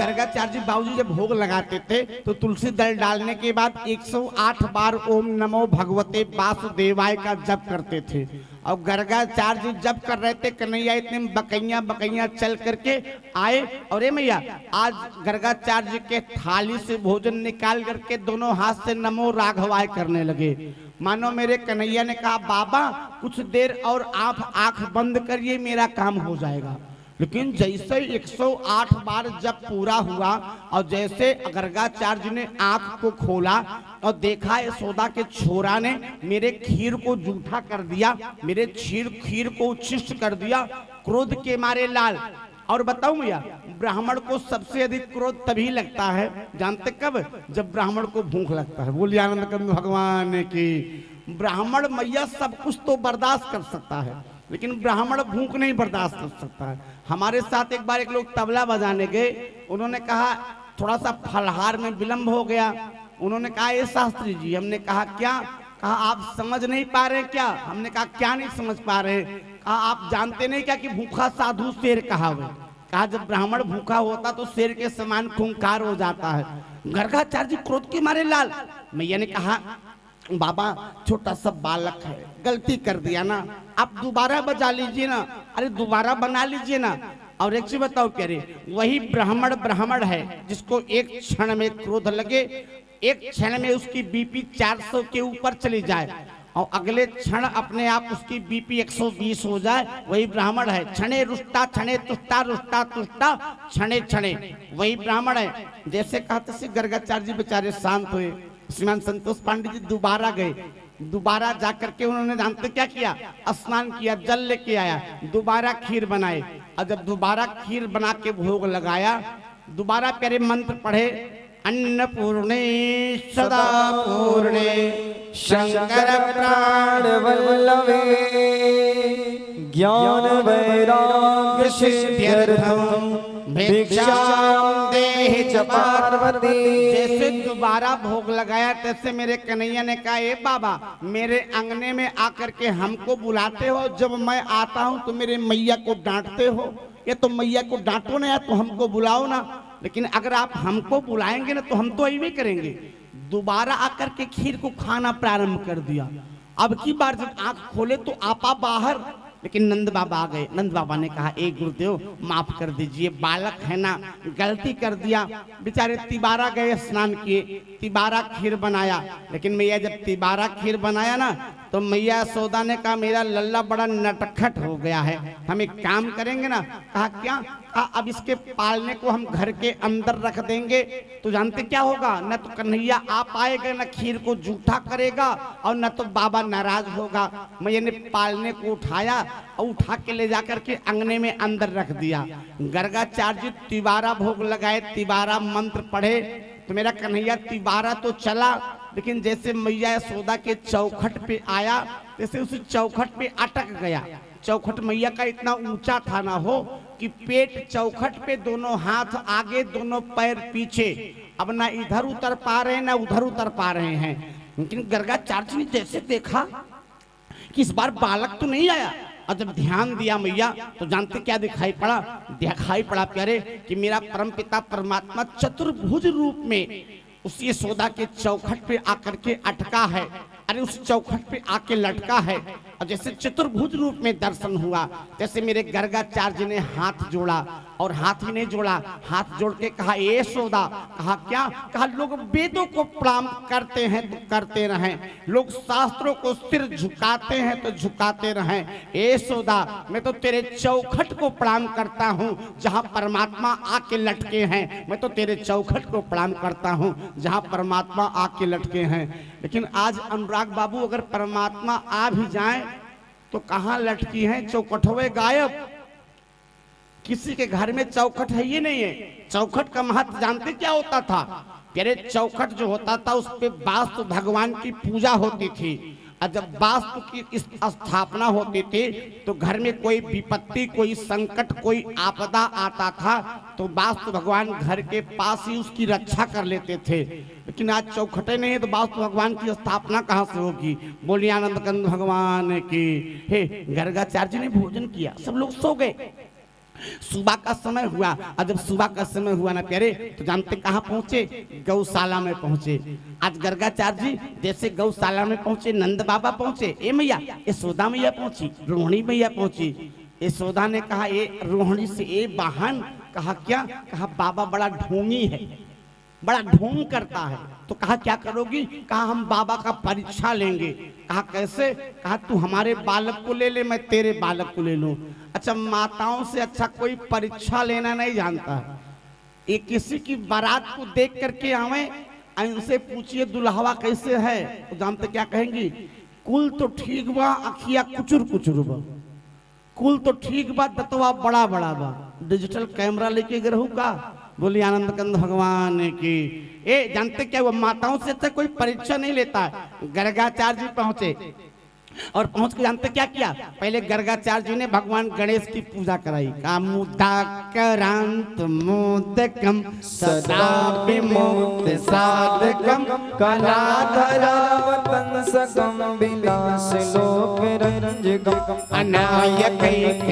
गर्गाचार्य जी बाबूजी जब भोग लगाते थे तो तुलसी दल डालने के बाद 108 बार ओम नमो भगवते वासुदेवाय का जप करते थे। और गर्गाचार्य जी जप कर रहे थे, कन्हैया इतने बकैया चल करके आए और ये मैया आज गर्गाचार्य जी के थाली से भोजन निकाल करके दोनों हाथ से नमो राघवाय करने लगे। मानो मेरे कन्हैया ने कहा बाबा कुछ देर और आप आंख बंद करिए, मेरा काम हो जाएगा। लेकिन जैसे 108 बार जब पूरा हुआ और जैसे गर्गाचार्य ने आंख को खोला और देखा यशोदा के छोरा ने मेरे खीर को जूठा कर दिया, मेरे खीर को उच्छिष्ट कर दिया, क्रोध के मारे लाल। और बताऊं भैया, ब्राह्मण को सबसे अधिक क्रोध तभी लगता है, जानते कब? जब ब्राह्मण को भूख लगता है। बोलिए आनंद कंद भगवान की। ब्राह्मण मैया सब कुछ तो बर्दाश्त कर सकता है, लेकिन ब्राह्मण भूख नहीं बर्दाश्त कर सकता है। हमारे साथ एक बार एक लोग तबला बजाने गए, उन्होंने कहा थोड़ा सा फलहार में विलंब हो गया। उन्होंने कहा ये शास्त्री जी, हमने कहा क्या? कहा आप समझ नहीं पा रहे क्या? हमने कहा क्या नहीं समझ पा रहे? कहा आप जानते नहीं क्या कि भूखा साधु शेर कहावे। कहा जब ब्राह्मण भूखा होता तो शेर के समान खूंखार हो जाता है। गर्गाचार्य जी क्रोध के मारे लाल। मैया ने कहा बाबा छोटा सा बालक है, गलती कर दिया ना, आप दोबारा बजा लीजिए ना। अरे दोबारा बना लीजिए ना। और एक चीज बताओ कह रहे वही ब्राह्मण है जिसको एक क्षण में क्रोध लगे, एक क्षण में उसकी बीपी 400 के ऊपर चली जाए और अगले क्षण अपने आप उसकी बीपी 120 हो जाए, वही ब्राह्मण है। क्षणे रुष्टा क्षणे तुष्टा रुष्टा तुष्टा क्षणे क्षणे, वही ब्राह्मण है। जैसे कहते से गर्गाचार्य जी बेचारे शांत हुए। श्रीमान संतोष पांडे जी दोबारा गए, दोबारा जाकर के उन्होंने जानते क्या किया? स्नान किया, जल लेके आया, दोबारा खीर बनाए और जब दोबारा खीर बना के भोग लगाया, दोबारा प्यारे मंत्र पढ़े, अन्नपूर्णे सदा पूर्णे शंकर प्राण वल्लभे ज्ञान वैराग्य सिद्ध्यर्थम भिक्षाम देहि च पार्वती। जैसे दोबारा भोग लगाया तैसे मेरे कन्हैया ने कहा ए बाबा मेरे अंगने में आकर के हमको बुलाते हो, जब मैं आता हूँ तो मेरे मैया को डांटते हो। ये तो मैया को डांटो ना, या तो हमको बुलाओ ना। लेकिन अगर आप हमको बुलाएंगे ना तो हम तो यही करेंगे। दोबारा आकर के खीर को खाना प्रारंभ कर दिया। अब की बार जब आंख खोले तो आपा बाहर, लेकिन नंद बाबा आ गए। नंद बाबा ने कहा एक गुरुदेव माफ कर दीजिए, बालक है ना, गलती कर दिया। बेचारे तिबारा गए, स्नान किए, तिबारा खीर बनाया। लेकिन मैया जब तिबारा खीर बनाया ना तो मैया यशोदा ने कहा मेरा लल्ला बड़ा नटखट हो गया है, हम एक काम करेंगे ना। कहा क्या? कहा अब इसके पालने को हम घर के अंदर रख देंगे तो जानते क्या होगा? न तो कन्हैया आप आएगा, न खीर को जूठा करेगा और न तो बाबा नाराज होगा। मैया ने पालने को उठाया और उठा के ले जाकर के अंगने में अंदर रख दिया। गर्गाचार्य जी तिबारा भोग लगाए, तिबारा मंत्र पढ़े तो मेरा कन्हैया तिबारा तो चला, लेकिन जैसे मैया यशोदा के चौखट पे आया जैसे उस चौखट पे अटक गया। चौखट मैया का इतना ऊंचा था ना हो कि पेट चौखट पे, दोनों हाथ आगे दोनों पैर पीछे, अब ना इधर उतर पा रहे हैं ना उधर उतर पा रहे हैं। लेकिन गर्गाचार्य ने जैसे देखा कि इस बार बालक तो नहीं आया, और जब ध्यान दिया मैया तो जानते क्या दिखाई पड़ा? दिखाई पड़ा प्यारे कि मेरा परमपिता परमात्मा चतुर्भुज रूप में उस यशोदा के चौखट पे आकर के अटका है। अरे उस चौखट पे आके लटका है और जैसे चतुर्भुज रूप में दर्शन हुआ, जैसे मेरे गर्गाचार्य ने हाथ जोड़ा और हाथ ही नहीं जोड़ा, हाथ जोड़ के कहा ए यशोदा। कहा क्या? कहा लोग वेदों को प्रणाम करते हैं तो करते रहें, लोग शास्त्रों को सिर झुकाते हैं तो झुकाते रहें। ए यशोदा मैं तो तेरे चौखट को प्रणाम करता हूँ जहाँ परमात्मा आके लटके हैं, मैं तो तेरे चौखट को प्रणाम करता हूँ जहाँ परमात्मा आके लटके हैं। लेकिन आज अनुराग बाबू अगर परमात्मा आ भी जाए तो कहाँ लटकी हैं? चौखटवे गायब। किसी के घर में चौखट है ही नहीं है। चौखट का महत्व जानते क्या होता था? प्यारे चौखट जो होता था उस पे वास्तु भगवान की पूजा होती थी, और जब वास्तु की स्थापना होती थी तो घर में कोई विपत्ति, कोई संकट, कोई आपदा आता था तो वास्तु भगवान घर के पास ही उसकी रक्षा कर लेते थे। लेकिन आज चौखटे नहीं है तो वास्तु भगवान की स्थापना कहाँ से होगी? बोलिए आनंद कंद भगवान की। हे गर्गाचार्य ने भोजन किया, सब लोग सो गए। सुबह का समय हुआ और जब सुबह का समय हुआ ना प्यारे तो जानते कहाँ पहुंचे, गौशाला में पहुंचे। आज गर्गाचार्य जी जैसे गौशाला में पहुंचे, नंद बाबा पहुंचे, ए मैया यशोदा मैया पहुंची, रोहिणी मैया पहुंची। यशोदा ने कहा ए रोहिणी से, ए बहन, कहा क्या, कहा बाबा बड़ा ढोंगी है, बड़ा ढोंग करता है। तो कहा क्या करोगी, कहा हम बाबा का परीक्षा लेंगे। कहा कैसे, कहा तू हमारे बालक को ले ले, मैं तेरे बालक को ले लूं। अच्छा, माताओं से अच्छा कोई परीक्षा लेना नहीं जानता। ये किसी की बारात को देख करके आवे, उनसे पूछिए दुल्हवा कैसे है, तो जानते क्या कहेंगी, कुल तो ठीक बा, अखिया कुचुर कुचुर बा, कुल तो ठीक बा, दतवा बड़ा बड़ा बा, डिजिटल कैमरा लेके गए रहू का। बोली आनंद कंद भगवान की। ए जानते क्या, वो माताओं से अच्छा कोई परीक्षा नहीं लेता। गर्गाचार्य जी पहुंचे और पहुंच के जानते क्या किया, पहले गर्गाचार्य जी ने भगवान गणेश की पूजा कराई। का मुदाकरांत मोदकम सदा विमुक्त साधकम कलाधरावतंसकम विलास लोक रंजकम अनायकैकनायकम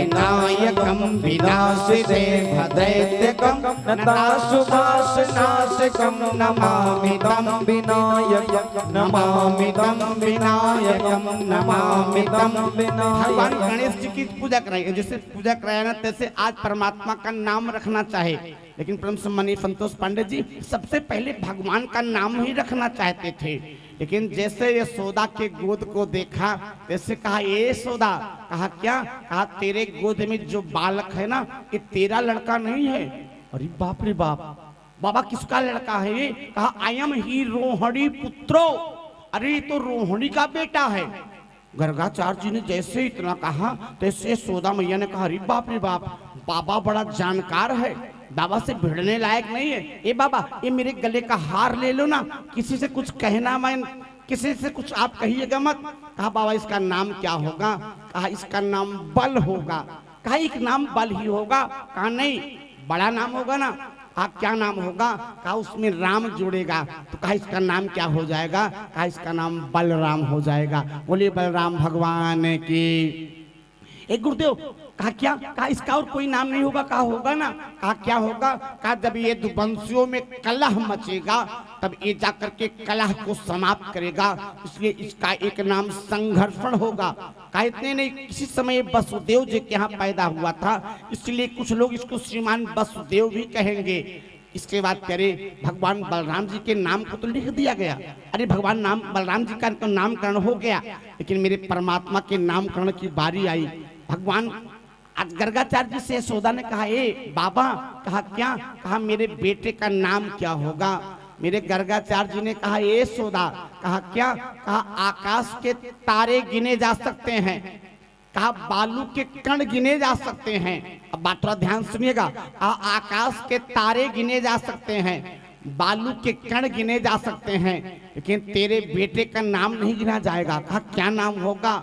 विनाशिते भदैत्यकम नताशुभाषनाशकम नमामि तं विनायकम नमामि तं विनायकम नमामि तं विनायकम। भगवान गणेश जी की पूजा कराई, जैसे पूजा कराया ना तैसे आज परमात्मा का नाम रखना चाहे, लेकिन परम सम्मानीय संतोष पांडे जी सबसे पहले भगवान का नाम ही रखना चाहते थे। लेकिन जैसे यशोदा के गोद को देखा तैसे कहा ये यशोदा, कहा क्या, कहा तेरे गोद में जो बालक है ना ये तेरा लड़का नहीं है। अरे बाप रे बाप, बाबा किसका लड़का है ये, कहा आई एम ही रोहिणी पुत्रो, अरे तो रोहिणी का बेटा है। गर्गाचार्य जी ने जैसे इतना कहा तैसे यशोदा मैया ने कहा अरे बाप रे बाप, बाबा बड़ा जानकार है, बाबा से भिड़ने लायक नहीं है। ए बाबा ये मेरे गले का हार ले लो ना, किसी से कुछ कहना, मैं किसी से कुछ आप कहिएगा मत। कहा बाबा इसका नाम क्या होगा, कहा इसका नाम बल होगा। कहा एक नाम बल ही होगा, कहा नहीं बड़ा नाम होगा ना। कहा क्या नाम होगा, कहा उसमें राम जुड़ेगा, तो कहा इसका नाम क्या हो जाएगा, कहा इसका नाम बलराम हो जाएगा। बोलिए बलराम भगवान की। एक गुरुदेव, कहा क्या, कहा इसका और कोई नाम नहीं होगा, कहा होगा ना। कहा क्या होगा, कहा जब ये दुवंशियों में कलह मचेगा तब ये जाकर के कलह को समाप्त करेगा, इसलिए इसका एक नाम संघर्षण होगा। कहा इतने नहीं, किसी समय वसुदेव जी के यहाँ पैदा हुआ था, इसलिए कुछ लोग इसको श्रीमान वसुदेव भी कहेंगे। इसके बाद करे भगवान बलराम जी के नाम को तो लिख दिया गया, अरे भगवान नाम बलराम जी का नामकरण हो गया, लेकिन मेरे परमात्मा के नामकरण की बारी आई। भगवान आज गर्गाचार्य जी से यशोदा ने कहा ए बाबा, कहा क्या, कहा मेरे बेटे का नाम क्या होगा। मेरे गर्गाचार्य जी ने कहा ए यशोदा, कहा क्या, कहा आकाश के तारे गिने जा सकते हैं, कहा बालू के कण गिने जा सकते हैं। अब बात थोड़ा ध्यान सुनिएगा, आकाश के तारे गिने जा सकते हैं, बालू के कण गिने जा सकते हैं, लेकिन तेरे बेटे का नाम नहीं गिना जाएगा। कहा क्या नाम होगा,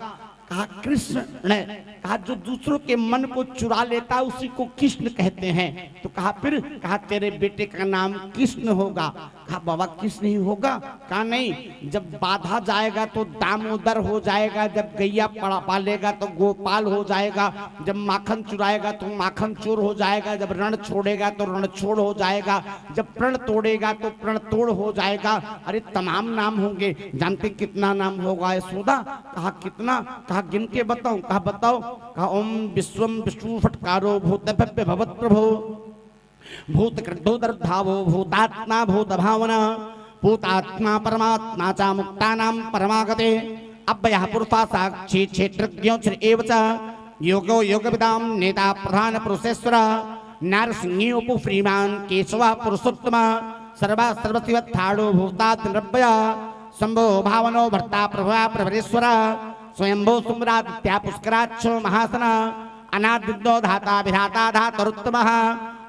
कहा कृष्ण ने। कहा जो दूसरों के मन को चुरा लेता है उसी को कृष्ण कहते हैं। तो कहा फिर, कहा तेरे बेटे का नाम कृष्ण होगा। कहा बाबा कृष्ण ही होगा, कहा नहीं, जब बाधा जाएगा तो दामोदर हो जाएगा, जब गैया पालेगा तो गोपाल हो जाएगा, जब माखन चुराएगा तो माखन चोर हो जाएगा, जब रण छोड़ेगा तो रणछोड़ हो जाएगा, जब प्रण तोड़ेगा तो प्रण तोड़ हो जाएगा। अरे तमाम नाम होंगे, जानते कितना नाम होगा यशोदा, कहा कितना, कहा गिन के बताओ, कहा बताओ, कहा ओम विश्वम विष्णु फटकारो भूत भव्य भवत प्रभो भूत कृद्धोदर्धावो भूतात्मा भूत भावना भूतात्मा परमात्मा च मुक्तानां परमागते अव्ययः पुरुषः साक्षी क्षेत्रज्ञो च एव च योगो योगविदां नेता प्रधान पुरुषेश्वर नारसिंहोपु श्रीमान् केशवः पुरुषोत्तमः सर्वा सर्वशिवत्थाडो भूताद्रव्य शंभो भावनो भर्ता प्रभा प्रभरेश्वर स्वयंभो सुम्रादित्या पुष्कराक्ष महासन अनादिद्यो धाता विधाता धातरुत्तमः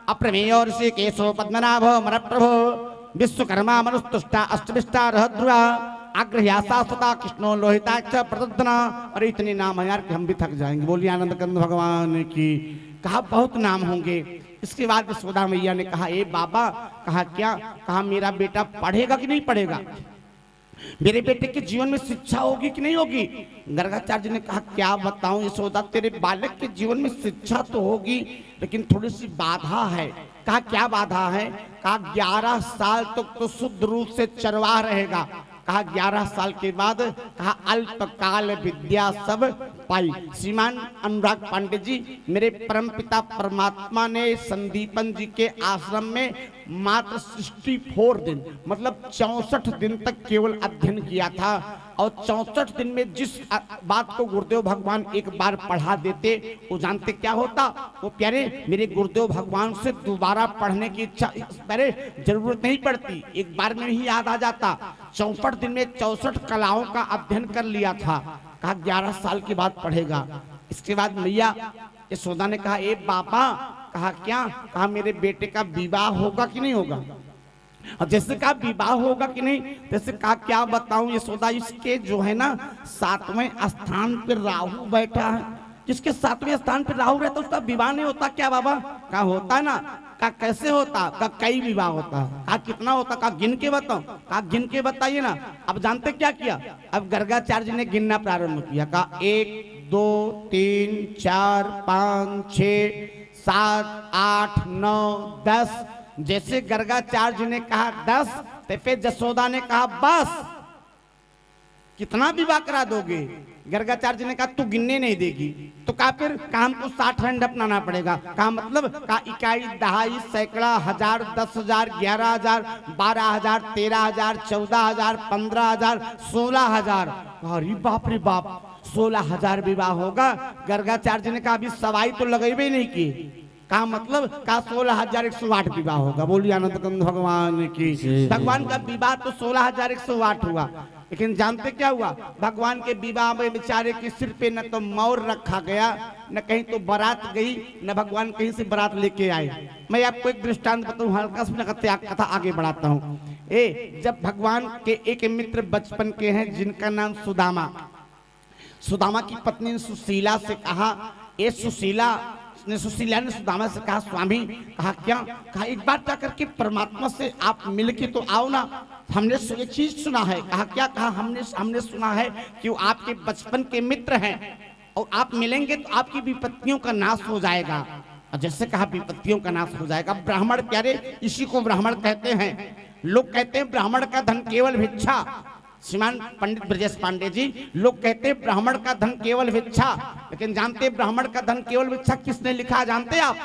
अप्रमेयो ऋषिकेशो पद्मनाभो मरप्रभो विश्वकर्मा मनुस्तुष्टा अष्टविष्टा रहद्रुवा आग्रह्या शाश्वता कृष्णो लोहिताक्ष प्रदुद्ना। और इतने नाम है यार कि हम भी थक जाएंगे। बोलिए आनंद कंद भगवान की। कहा बहुत नाम होंगे। इसके बाद यशोदा मैया ने कहा ए बाबा, कहा क्या, कहा मेरा बेटा पढ़ेगा कि नहीं पढ़ेगा। मेरे बेटे के जीवन में शिक्षा होगी कि नहीं होगी? गर्गाचार्य ने कहा क्या बताऊं यशोदा, तेरे बालक के जीवन में शिक्षा तो होगी लेकिन थोड़ी सी बाधा है। कहा क्या बाधा है? कहा 11 साल तक तो शुद्ध रूप से चरवाह रहेगा। कहा 11 साल के बाद कहा अल्पकाल विद्या सब पाई। श्रीमान अनुराग पांडे जी, मेरे परम पिता परमात्मा ने संदीपन जी के आश्रम में मात्र 64 दिन मतलब 64 दिन तक केवल अध्ययन किया था। और 64 दिन में जिस बात को गुरुदेव भगवान एक बार पढ़ा देते वो जानते क्या होता? वो प्यारे मेरे गुरुदेव भगवान से दोबारा पढ़ने की इच्छा प्यारे जरूरत नहीं पड़ती, एक बार में ही याद आ जाता। 64 दिन में 64 कलाओं का अध्ययन कर लिया था। कहा 11 साल के बाद पढ़ेगा। इसके बाद मैया यशोदा ने कहा ए बाबा, कहा क्या? कहा मेरे बेटे का विवाह होगा कि नहीं होगा? और जैसे कहा विवाह होगा कि नहीं, जैसे कहा क्या बताऊं यशोदा, इसके जो है ना 7वें स्थान पर राहु बैठा है। जिसके 7वें स्थान पर राहु रहता उसका विवाह नहीं होता क्या बाबा? कहा होता है ना। कहा कैसे होता? कहा कई विवाह होता है। कहा कितना होता? कहा गिन के बताओ। कहा गिन के बताइए ना। अब जानते क्या किया? अब गर्गाचार्य ने गिनना प्रारंभ किया। कहा 1 2 3 4 5 6 7 8 9 10। जैसे गर्गाचार्य ने कहा 10 तो फिर जसोदा ने कहा बस कितना विवाह करा दोगे? गर्गाचार्य ने कहा तू गिनने नहीं देगी। तो कहा फिर कहा हमको 60 रंड अपनाना पड़ेगा। कहा मतलब? कहा इकाई, दहाई, सैकड़ा, हजार, 10,000, 11,000, 12,000, 13,000, 14,000, 15,000, 16,000। अरे बाप रे बाप, 16,000 विवाह होगा। गर्गाचार्य ने कहा अभी सवाई तो लगेबे नहीं की। कहा मतलब? कहा 16,108 विवाह होगा। बोलिए आनंद कंद भगवान की। भगवान का विवाह तो 16,108 हुआ, लेकिन जानते क्या हुआ? भगवान के विवाह में बेचारे के सिर पे न तो मोर रखा गया, न कहीं तो बारात गई, न भगवान कहीं से बारात लेके आए। मैं आपको एक दृष्टांत बताऊं, हल्का सा कथा आगे बढ़ाता हूँ। जब भगवान के एक मित्र बचपन के हैं जिनका नाम सुदामा। सुदामा की पत्नी सुशीला से कहा, ए सुशीला ने सुदामा से कहा स्वामी, कहा क्या? कहा एक बार जाकर के परमात्मा से आप मिल के तो आओ ना, हमने एक चीज सुना है। कहा क्या? कहा हमने सुना है कि वो आपके बचपन के मित्र हैं और आप मिलेंगे तो आपकी विपत्तियों का नाश हो जाएगा। और जैसे कहा विपत्तियों का नाश हो जाएगा। ब्राह्मण प्यारे इसी को ब्राह्मण कहते हैं। लोग कहते हैं ब्राह्मण का धन केवल भिक्षा। श्रीमान पंडित ब्रजेश पांडे जी, लोग कहते हैं ब्राह्मण का धन केवल भिक्षा, लेकिन जानते हैं ब्राह्मण का धन केवल भिक्षा किसने लिखा? जानते आप?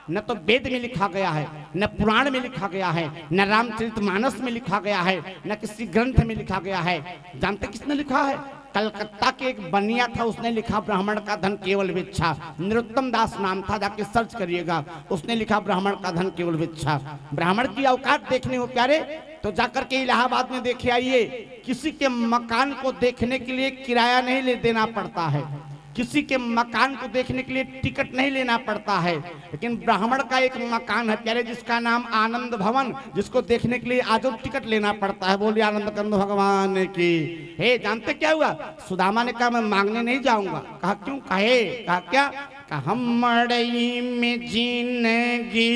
न तो वेद में लिखा गया है, न पुराण में लिखा गया है, न रामचरितमानस में लिखा गया है, न किसी ग्रंथ में लिखा गया है। जानते किसने लिखा है? कलकत्ता के एक बनिया था, उसने लिखा ब्राह्मण का धन केवल भिक्षा। नरोत्तम दास नाम था, जाके सर्च करिएगा, उसने लिखा ब्राह्मण का धन केवल भिक्षा। ब्राह्मण की औकात देखने हो प्यारे तो जाकर के इलाहाबाद में देखे आइए। किसी के मकान को देखने के लिए किराया नहीं देना पड़ता है, किसी के मकान को देखने के लिए टिकट नहीं लेना पड़ता है, लेकिन ब्राह्मण का एक मकान है प्यारे जिसका नाम आनंद भवन, जिसको देखने के लिए आजो टिकट लेना पड़ता है। बोलिए आनंद कंद भगवान की। हे जानते क्या हुआ? सुदामा ने कहा मैं मांगने नहीं जाऊंगा। कहा क्यों? कहे कहा क्या? कहा हम मड़ई में जिंदगी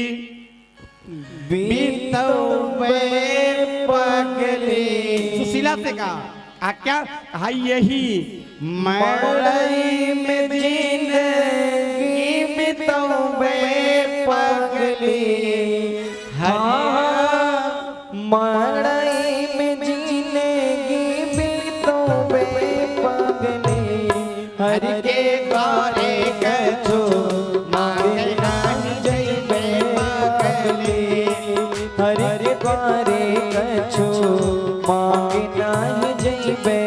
बीतवे पगली। सुशीला से कहा क्या? कहा यही मड़ई में जिंदगी बीतवे पगली। मड़ई में जिंदगी बीतवे पगली। हर के द्वारे कछु मांगे नाही जइबे पगली। हर के द्वारे कछु मांगे नाही जइबे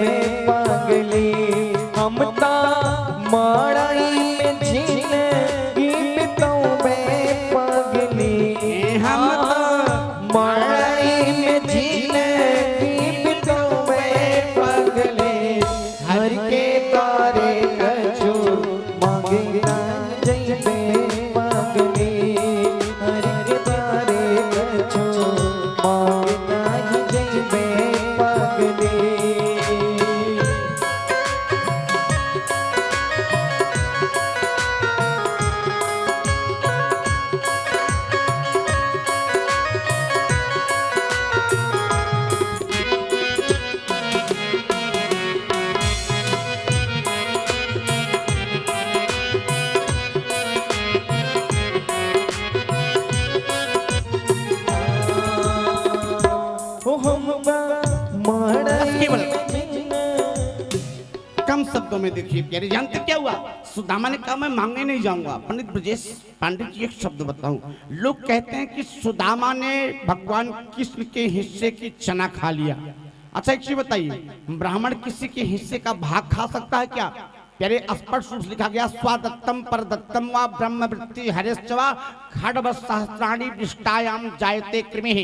पगली। हम ता हम केवल कम शब्दों में देखिए प्यारे, जानते क्या हुआ? सुदामा ने कहा मैं मांगने नहीं जाऊंगा। पंडित ब्रजेश पांडे जी एक शब्द बताऊं, लोग कहते हैं कि सुदामा ने भगवान कृष्ण के हिस्से की चना खा लिया। अच्छा एक चीज बताइए, ब्राह्मण किसी के हिस्से का भाग खा सकता है क्या? प्यारे स्पष्ट रूप से लिखा गया, स्वादत्तम परदत्तम व ब्रह्मवृत्ति हरेश्चवा खड्ग सहस्राणी विष्टायाम जायते कृमिः।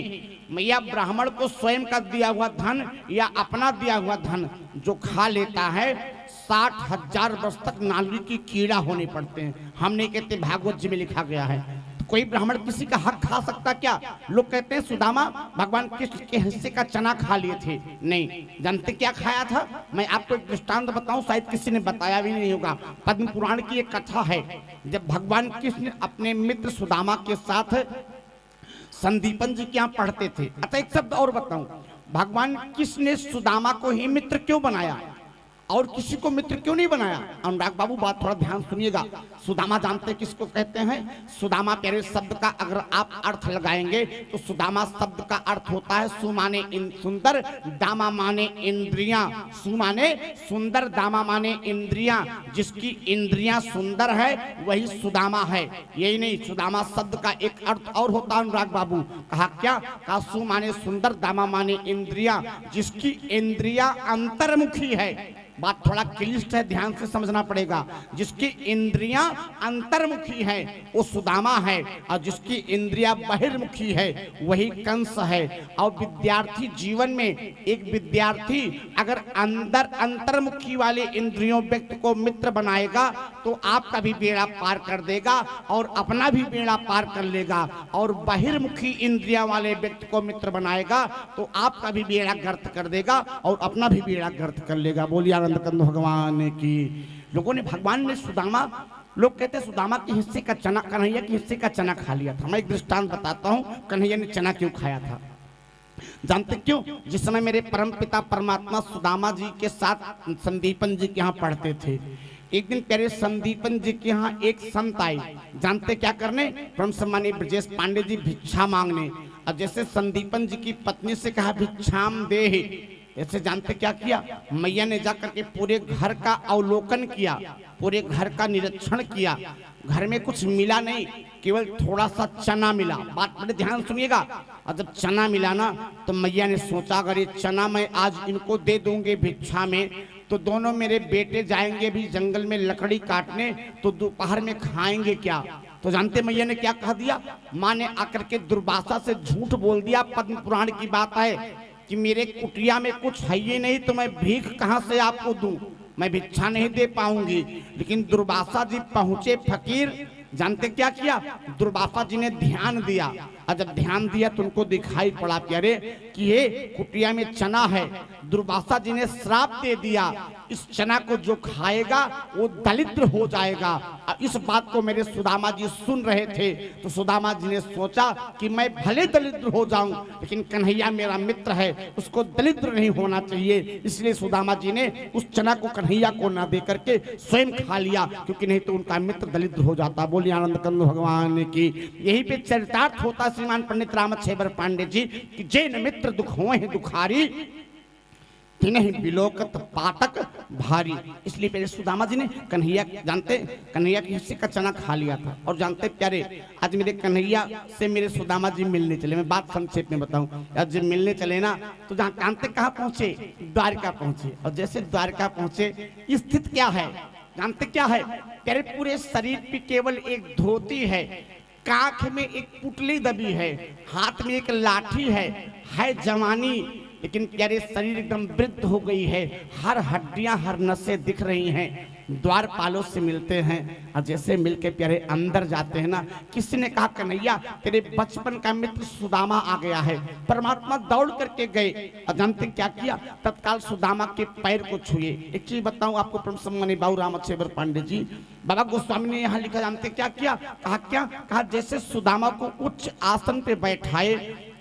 मैया ब्राह्मण को स्वयं का दिया हुआ धन या अपना दिया हुआ धन जो खा लेता है 60,000 वर्ष तक नाली की कीड़ा होने पड़ते हैं। हम नहीं कहते, भागवत जी में लिखा गया है। तो कोई ब्राह्मण किसी का हक खा सकता क्या? लोग कहते हैं सुदामा भगवान कृष्ण के हिस्से का चना खा लिए थे। नहीं, जानते क्या खाया था? मैं आपको एक दृष्टांत बताऊं, शायद किसी ने बताया भी नहीं होगा। पद्म पुराण की एक कथा है, जब भगवान कृष्ण अपने मित्र सुदामा के साथ संदीपन जी के यहाँ पढ़ते थे। अच्छा एक शब्द और बताऊं, भगवान कृष्ण ने सुदामा को ही मित्र क्यों बनाया और किसी को मित्र क्यों नहीं बनाया? अनुराग बाबू बात थोड़ा ध्यान सुनिएगा। सुदामा जानते किसको कहते हैं? सुदामा प्यारे शब्द का अगर आप अर्थ लगाएंगे तो सुदामा शब्द का अर्थ होता है सु माने सुंदर, दामा माने इंद्रियां। सु माने सुंदर, दामा माने इंद्रियां। जिसकी इंद्रियां सुंदर है वही सुदामा है। यही नहीं, सुदामा शब्द का एक अर्थ और होता है अनुराग बाबू। कहा क्या? कहा सु माने सुंदर, दामा माने इंद्रियां। जिसकी इंद्रियां अंतर्मुखी है, बात थोड़ा क्लिष्ट है, ध्यान से समझना पड़ेगा। जिसकी इंद्रियां अंतर्मुखी है वो सुदामा है, और जिसकी इंद्रियां बहिर्मुखी है वही कंस है। और विद्यार्थी जीवन में एक विद्यार्थी अगर अंदर अंतर्मुखी वाले इंद्रियों व्यक्ति को मित्र बनाएगा तो आपका भी बेड़ा पार कर देगा और अपना भी बेड़ा पार कर लेगा। और बहिर्मुखी इंद्रियां वाले व्यक्ति को मित्र बनाएगा तो आपका भी बेड़ा गर्त कर देगा और अपना भी बेड़ा गर्त कर लेगा। बोलिए भगवान की। लोगों ने भगवान ने सुदामा, लोग कहते हैं सुदामा के हिस्से का चना, कन्हैया के हिस्से का चना खा लिया था। मैं एक दृष्टांत बताता हूं, कन्हैया ने चना क्यों खाया था। जानते क्यों? जिस समय मेरे परम पिता परमात्मा सुदामा जी के साथ संदीपन जी के यहाँ पढ़ते थे, एक दिन प्यारे संदीपन जी के यहाँ एक संत आए। जानते क्या करने? परम सम्मानीय ब्रजेश पांडे जी भिक्षा मांगने। और जैसे संदीपन जी की पत्नी से कहा भिक्षाम देहि, ऐसे जानते क्या किया? मैया ने जाकर के पूरे घर का अवलोकन किया, पूरे घर का निरीक्षण किया। घर में कुछ मिला नहीं, केवल थोड़ा सा चना मिला। बात बड़े ध्यान सुनिएगा। और जब चना मिला ना तो मैया ने सोचा अगर ये चना मैं आज इनको दे दूंगे भिक्षा में तो दोनों मेरे बेटे जाएंगे भी जंगल में लकड़ी काटने, तो दोपहर में खाएंगे क्या? तो जानते मैया ने क्या कह दिया? माँ ने आकर के दुर्वासा से झूठ बोल दिया। पद्म पुराण की बात है कि मेरे कुटिया में कुछ है ही नहीं तो मैं भीख कहां से आपको दूं, मैं भिक्षा नहीं दे पाऊंगी। लेकिन दुर्वासा जी पहुंचे फकीर, जानते क्या किया? दुर्वासा जी ने ध्यान दिया, और जब ध्यान दिया तो उनको दिखाई पड़ा प्यारे कि ये कुटिया में चना है। दुर्वासा जी ने श्राप दे दिया, इस चना को जो खाएगा वो दरिद्र हो जाएगा। और इस बात को मेरे सुदामा जी सुन रहे थे तो सुदामा जी ने सोचा कि मैं भले दरिद्र हो जाऊं लेकिन कन्हैया मेरा मित्र है, उसको दरिद्र नहीं होना चाहिए। इसलिए सुदामा जी ने उस चना को कन्हैया को ना दे करके स्वयं खा लिया, क्योंकि नहीं तो उनका मित्र दरिद्र हो जाता। बोलिए आनंद कंद भगवान की। यही पे चरितार्थ होता श्रीमान पंडित रामच्छेबर पांडे जी कि जैन मित्र दुख होए हैं दुखारी, तिन्हि बिलोकत पातक भारी। इसलिए पहले सुदामा जी ने कन्हैया, जानते कन्हैया के हिस्से का चना खा लिया था। और जानते प्यारे, आज मेरे कन्हैया से मेरे सुदामा जी मिलने चले। मैं बात संक्षेप में बताऊं, आज जब मिलने चले ना तो जहाँ जानते कहाँ पहुंचे? द्वारका पहुंचे। और जैसे द्वारका पहुंचे, स्थित क्या है जानते क्या है? प्यारे पूरे शरीर पे केवल एक धोती है, काख में एक पुतली दबी है, हाथ में एक लाठी है जवानी, लेकिन प्यारे शरीर एकदम वृद्ध हो गई है, हर हड्डियां हर नसें दिख रही हैं। द्वारपालों से मिलते हैं और जैसे मिलके प्यारे अंदर जाते हैं ना, किसी ने कहा कन्हैया तेरे बचपन का मित्र सुदामा आ गया है। परमात्मा दौड़ करके गए और जानते क्या किया? तत्काल सुदामा के पैर को छुए। एक चीज बताऊं आपको, परम सम्मानीय बाबू रामच्छेबर पांडे जी, बाबा गोस्वामी ने यहाँ लिखा, जानते क्या किया? कहा क्या? कहा जैसे सुदामा को उच्च आसन पे बैठाए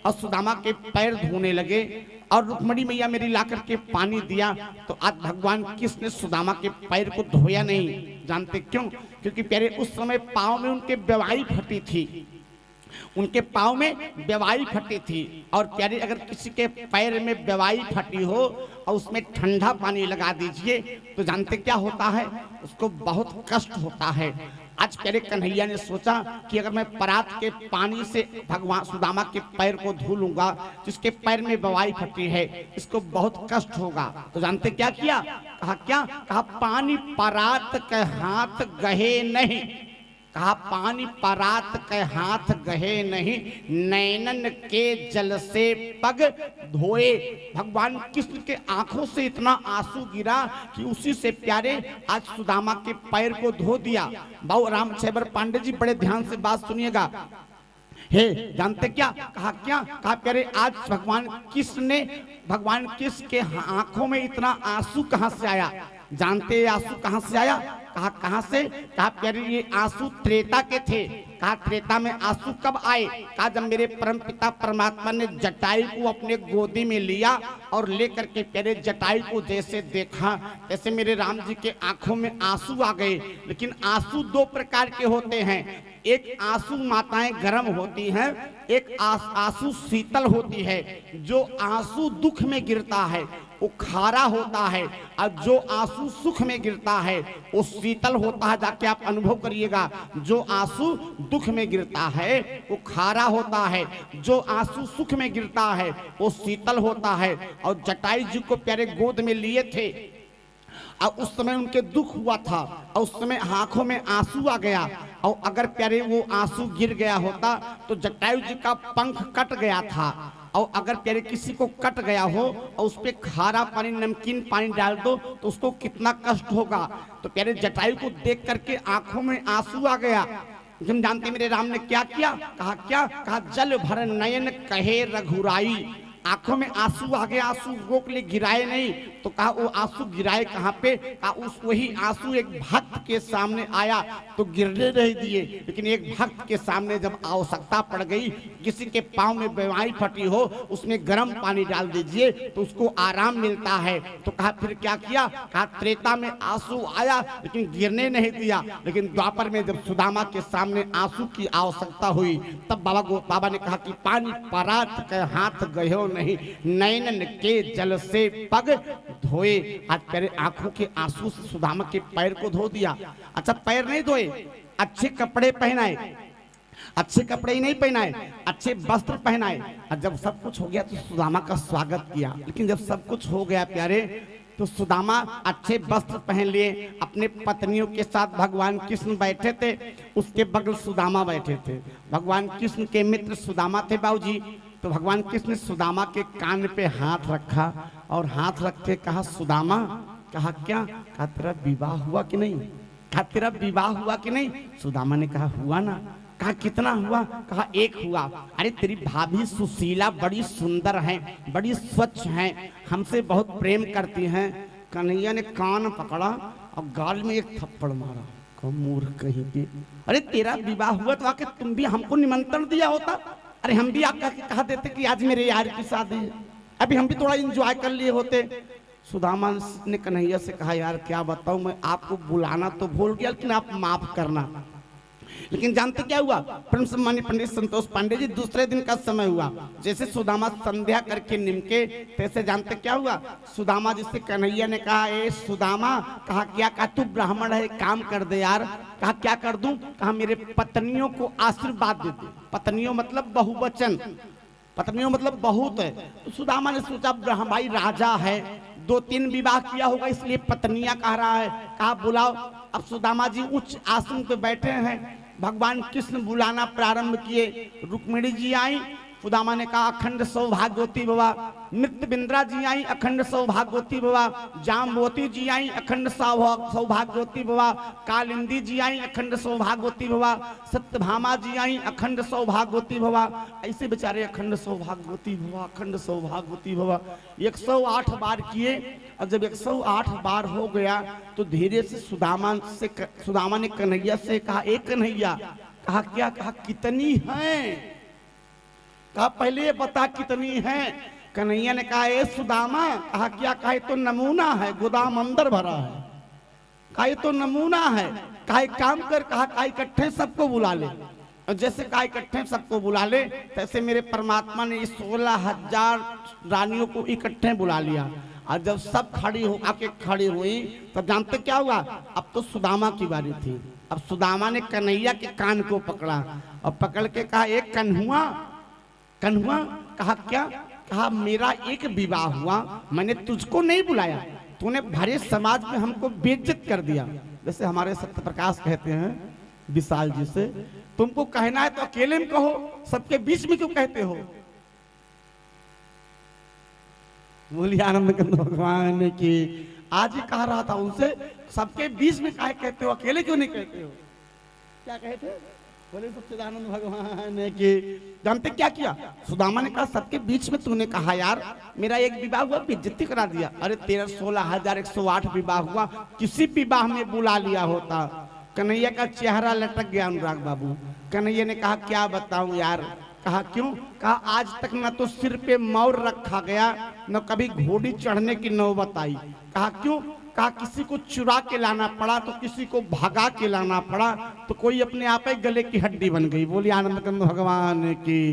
और सुदामा के पैर धोने लगे और रुक्मणी मैया मेरी ला करके पानी दिया, तो आज भगवान कृष्ण ने सुदामा के पैर को धोया नहीं। जानते क्यों? क्योंकि प्यारे उस समय पांव में उनके बेवाई फटी थी। उनके पाँव में बेवाई फटी थी। और प्यारे अगर किसी के पैर में बेवाई फटी हो और उसमें ठंडा पानी लगा दीजिए तो जानते क्या होता है, उसको बहुत कष्ट होता है। आज प्यारे कन्हैया ने सोचा कि अगर मैं परात के पानी से भगवान सुदामा के पैर को धो लूंगा, जिसके पैर में बवाई फटी है, इसको बहुत कष्ट होगा। तो जानते क्या किया, कहा क्या, कहा पानी परात के हाथ गहे नहीं, कहा पानी परात के हाथ गहे नहीं, नैनन के जल से पग धोए। भगवान कृष्ण के आंखों से इतना आंसू गिरा कि उसी से प्यारे आज सुदामा के पैर को धो दिया। बाबू राम छैबर पांडे जी बड़े ध्यान से बात सुनिएगा। हे जानते क्या, कहा क्या, कहा प्यारे आज भगवान कृष्ण के आंखों में इतना आंसू कहां से आया, जानते आंसू कहां से आया, कहा कहां से, कहा प्यारे ये आंसू त्रेता के थे। कहा त्रेता में आंसू कब आए, कहा जब मेरे परम पिता परमात्मा ने जटायु को अपने गोदी में लिया और लेकर के प्यारे जटायु को जैसे देखा जैसे मेरे राम जी के आंखों में आंसू आ गए। लेकिन आंसू दो प्रकार के होते हैं, एक आंसू माताएं गर्म होती हैं, एक आंसू शीतल होती है। जो आंसू दुख में गिरता है वो खारा होता है और जो आंसू सुख में गिरता है वो शीतल होता है। जाके आप अनुभव करिएगा, जो आंसू दुख में गिरता है वो खारा होता है, जो आंसू सुख में गिरता है वो शीतल होता है। और जटायु जी को प्यारे गोद में लिए थे और उस समय उनके दुख हुआ था और उस समय आंखों में आंसू आ गया। और अगर प्यारे वो आंसू गिर गया होता तो जटायु जी का पंख कट गया था। और अगर प्यारे किसी को कट गया हो और उस पर खारा पानी नमकीन पानी डाल दो तो उसको कितना कष्ट होगा। तो प्यारे जटायु को देख करके आंखों में आंसू आ गया। हम जानते मेरे राम ने क्या किया, कहा क्या, कहा जल भर नयन कहे रघुराई। आंखों में आंसू आ गए, आंसू रोक ले, गिराए नहीं। तो कहा वो आंसू गिराए कहाँ पे, कहा उस वही आंसू एक भक्त के सामने आया तो गिरने नहीं दिए। लेकिन एक भक्त के सामने जब आवश्यकता पड़ गई, किसी के पाँव में बीमारी फटी हो, उसमें गर्म पानी डाल दीजिए तो उसको आराम मिलता है। तो कहा फिर क्या किया, कहा त्रेता में आंसू आया लेकिन गिरने नहीं दिया। लेकिन द्वापर में जब सुदामा के सामने आंसू की आवश्यकता हुई तब बाबा ने कहा कि पानी परात के हाथ गयो नहीं, नैनन के जल से पग धोए। आज तेरे आंखों के आंसू से सुदामा के पैर को धो दिया। अच्छा पैर नहीं धोए, अच्छे कपड़े पहनाए, अच्छे कपड़े ही नहीं पहनाए, अच्छे वस्त्र पहनाए। और जब सब कुछ हो गया तो सुदामा का स्वागत किया। लेकिन जब सब कुछ हो गया प्यारे तो सुदामा अच्छे वस्त्र पहन लिए, अपने पत्नियों के साथ भगवान कृष्ण बैठे थे, उसके बगल सुदामा बैठे थे। भगवान कृष्ण के मित्र सुदामा थे बाबूजी। तो भगवान कृष्ण ने सुदामा के कान पे हाथ रखा और हाथ रख के कहा सुदामा, कहा क्या, कहा तेरा विवाह हुआ कि नहीं, कहा तेरा विवाह हुआ कि नहीं। सुदामा ने कहा हुआ ना। कहा कितना हुआ, कहा एक हुआ। अरे तेरी भाभी सुशीला बड़ी सुंदर है, बड़ी स्वच्छ है, हमसे बहुत प्रेम करती हैं। कन्हैया ने कान पकड़ा और गाल में एक थप्पड़ मारा, कहा मूर्ख कहीं पे, अरे तेरा विवाह हुआ तो आके तुम भी हमको निमंत्रण दिया होता। अरे हम भी आकर के कहा देते कि आज मेरे यार की शादी है, अभी हम भी थोड़ा एंजॉय कर लिए होते। सुदामा ने कन्हैया से कहा यार क्या बताऊं, मैं आपको बुलाना तो भूल गया लेकिन आप माफ करना। लेकिन जानते क्या हुआ, परम सम्मानीय पंडित संतोष पांडे जी, दूसरे दिन का समय हुआ, जैसे सुदामा संध्या करके निमके तैसे जानते क्या हुआ, सुदामा जिससे कन्हैया ने कहा ए सुदामा, कहा क्या, कहा तू ब्राह्मण है काम कर दे यार। कहा क्या कर दूं, कहा मेरे पत्नियों को आशीर्वाद दे दे। पत्नियों मतलब बहुवचन, पत्नियों मतलब बहुत है। तो सुदामा ने सोचा ब्रह्म भाई राजा है, 2-3 विवाह किया होगा इसलिए पत्नियां कह रहा है। कहा बुलाओ। अब सुदामा जी उच्च आसन पे बैठे हैं, भगवान कृष्ण बुलाना प्रारंभ किए। रुक्मिणी जी आई, सुदामा ने कहा अखंड सौभाग्यवती भवा। नृत्य बिंद्रा जी आई, अखंड सौभाग्यवती भवा। जाम्बवती जी आई, अखंड सौभाग्यवती भवा। कालिंदी जी आई, अखंड सौभाग्यवती भवा। सत्यभामा जी आई, अखंड सौभाग्यवती भवा। ऐसे बेचारे अखंड सौभाग्यवती भवा, अखंड सौभाग्यवती भवा 108 बार किए। और जब 108 बार हो गया तो धीरे से सुदामा ने कन्हैया से कहा एक कन्हैया, कहा क्या, कहा कितनी है, कहा पहले ये बता कितनी है। कन्हैया ने कहा ए सुदामा, कहा क्या, कहा ये तो नमूना है, गोदाम अंदर भरा है, कहा ये तो नमूना है। कहा एक काम कर, कहा इकट्ठे सबको बुला ले। और जैसे कहा इकट्ठे सबको बुला ले, तैसे मेरे परमात्मा ने 16,000 रानियों को इकट्ठे बुला लिया। और जब सब आके खड़ी हुई तब जानते क्या हुआ? अब तो सुदामा की बारी थी। अब सुदामा ने कन्हैया के कान को पकड़ा और पकड़ के कहा, एक कन्हुआ कन्हुआ। कहा क्या? कहा मेरा एक विवाह हुआ, मैंने तुझको नहीं बुलाया, तूने भरे समाज में हमको बेइज्जत कर दिया। जैसे हमारे सत्य प्रकाश कहते हैं विशाल जी से, तुमको कहना है तो अकेले में कहो, सबके बीच में क्यों कहते हो? बोलिए आनंद कंद भगवान की। आज ही कह रहा था उनसे, सबके बीच में काहे कहते हो, अकेले क्यों नहीं कहते हो? क्या कहते? बोले सच्चिदानंद भगवान की। जानते क्या किया? सुदामा ने कहा सबके बीच में तूने कहा यार मेरा एक विवाह हुआ, बेइज्जती करा दिया। अरे तेरा 16,108 विवाह हुआ, किसी विवाह में बुला लिया होता। कन्हैया का चेहरा लटक गया अनुराग बाबू। कन्हैया ने कहा क्या बताऊं यार। कहा क्यों? कहा आज तक न तो सिर पे मौर रखा गया, न कभी घोड़ी चढ़ने की नौबत आई। कहा क्यों? कहा किसी को चुरा के लाना पड़ा तो किसी को भगा के लाना पड़ा, तो कोई अपने आप ही गले की हड्डी बन गई। बोली आनंद कंद भगवान की।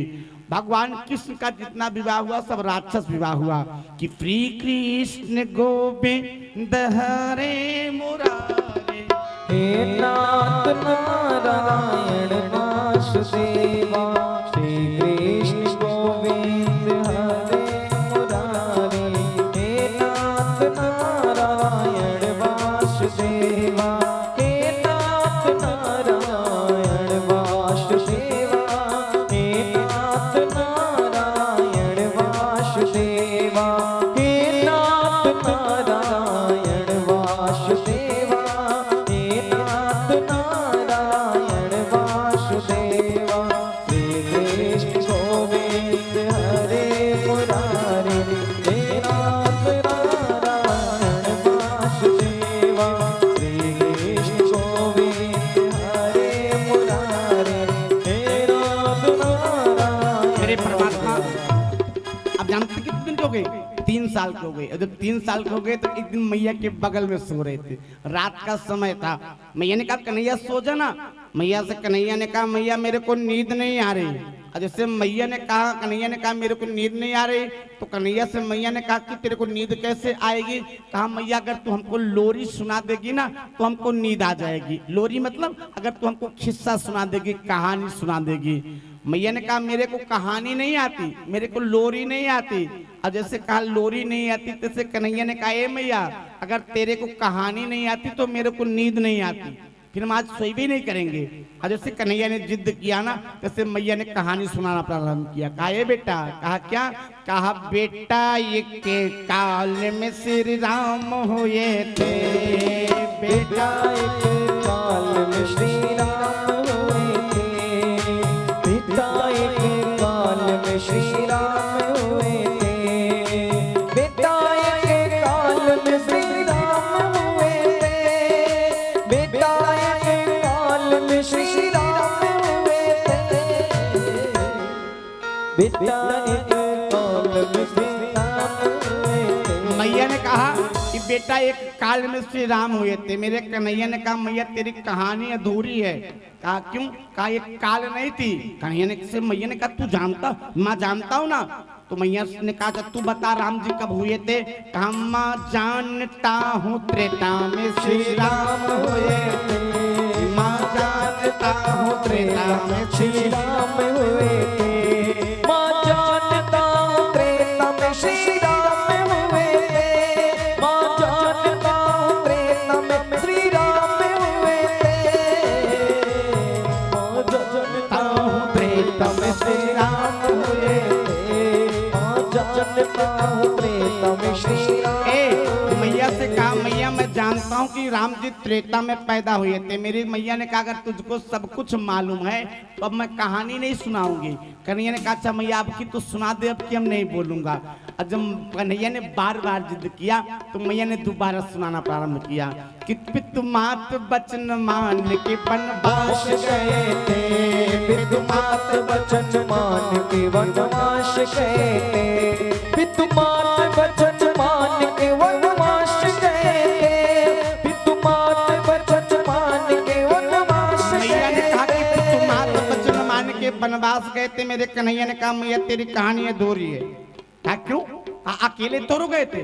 भगवान कृष्ण का जितना विवाह हुआ सब राक्षस विवाह हुआ। कि श्री कृष्ण गोविंद हरे मुरारे, हे नाथ नारायण वासुदेवा, श्री कृष्ण गोविंद हरे मुरारे, हे नाथ नारायण वासुदेवा, हे नाथ नारायण वासुदेवा, हे नाथ नारायण वासुदेवा, हे नाथ नारायण वासुदेवा, नारायण वासुदेवा, श्री कृष्ण गोविंद हरे मुरारे, हे नाथ नारायण वासुदेवा, श्री कृष्ण गोविंद हरे मुरारे, हे नाथ नारायण। मेरे परमात्मा अब जानते कितने दिन के हो गए? 3 साल के हो गए। जब 3 साल के हो गए तो एक दिन मैया के बगल में सो रहे थे, रात का समय था। मैया ने कहा कन्हैया सो जाना। मैया से कन्हैया ने कहा मैया मेरे को नींद नहीं आ रही। और जैसे मैया ने कहा, कन्हैया ने कहा मेरे को नींद नहीं आ रही, तो कन्हैया से मैया ने कहा कि तेरे को नींद कैसे आएगी? कहा मैया अगर तू हमको लोरी सुना देगी ना तो हमको नींद आ जाएगी। लोरी मतलब अगर तू हमको खिस्सा सुना देगी, कहानी सुना देगी। मैया ने कहा मेरे को कहानी नहीं आती, मेरे को लोरी नहीं आती। और जैसे कहा लोरी नहीं आती, तैसे कन्हैया ने कहा ए मैया अगर तेरे को कहानी नहीं आती तो मेरे को नींद नहीं आती, फिर हम आज सोई भी नहीं करेंगे। और जैसे कन्हैया ने जिद किया ना, तैसे मैया ने कहानी सुनाना प्रारंभ किया। कहा ए बेटा। कहा क्या? कहा बेटा एक काल में श्री राम हुए थे, बेटा एक काल में श्री राम हुए थे, बेटा एक काल में श्री राम हुए थे, बेटा एक काल में श्री राम हुए थे, बेटा एक काल में श्री राम हुए थे, बेटा एक काल में श्री राम हुए थे। मैया ने कहा कि बेटा एक काल में श्री राम हुए थे। मेरे कन्हैया ने कहा मैया तेरी कहानी अधूरी है। कहा क्यों? कहा एक काल नहीं थी। कन्हैया ने से मैया ने कहा तू जानता? माँ जानता हूँ ना। तो मैया ने कहा तू बता राम जी कब हुए थे? कहा माँ जानता हूँ त्रेता में श्री राम हुए थे, माँ जानता हूँ त्रेता में श्री राम हुए थे, माँ जानता हूँ त्रेता में श्री राम हुए थे, माँ जानता हूँ त्रेता में श्री राम हुए थे, माँ जानता हूँ त्रेता में श्री राम हुए थे, माँ जानता हूँ त्रेता में श्री राम। मैया से कहा मैया मैं जानता हूँ कि राम जी त्रेता में पैदा हुए थे। मेरी मैया ने कहा अगर तुझको सब कुछ मालूम है तो अब मैं कहानी नहीं सुनाऊंगी। कन्हैया ने कहा अच्छा मैया अब की तो सुना दे, अब की हम नहीं बोलूंगा। और जब कन्हैया ने बार बार जिद किया तो मैया ने दोबारा सुनाना प्रारंभ किया कि पितु मात बचन मान के वनवास गए थे, पितु मात बचन मान के वनवास गए थे, पितु मात बचन मान के वनवास गए थे, पितु मात बचन मान के वनवास मैया ने कहा कि पितु मात बचन वनवास गए थे, मेरे कन्हैया ने कहा मैया तेरी कहानी अधूरी है। कहा क्यों? अकेले तो गए थे।